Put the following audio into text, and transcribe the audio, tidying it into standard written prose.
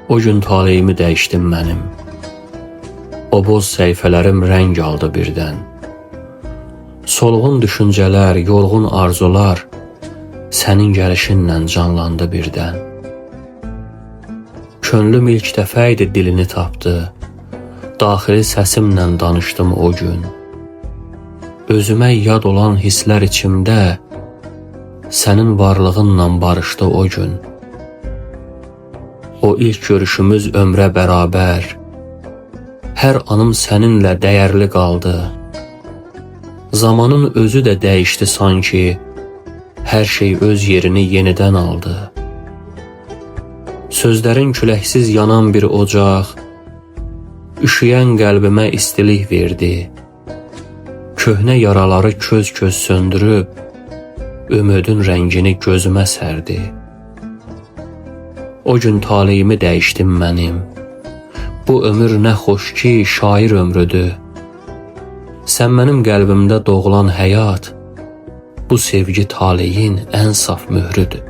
O gün taleyimi dəyişdin mənim. O boz səhifələrim rəng aldı birdən. Solğun düşüncələr, yorğun arzular sənin gəlişinlə canlandı birdən. Könlüm ilk dəfə idi dilini tapdı. Daxili səsimlə danışdım o gün. Özümə yad olan hisslər içimdə sənin varlığınla barışdı o gün. O ilk görüşümüz ömrə bərabər. Hər anım səninlə dəyərli qaldı. Zamanın özü də dəyişdi sanki. Hər şey öz yerini yenidən aldı. Sözlərin küləksiz yanan bir ocaq, üşüyən qəlbimə istilik verdi. Köhnə yaraları köz-köz söndürüb, ümidin rəngini gözümə sərdi. O gün taleyimi dəyişdin mənim. Bu ömür nə xoş ki, şair ömrüdür. Sən mənim qəlbimdə doğulan həyat, bu sevgi taleyin ən saf mührüdür.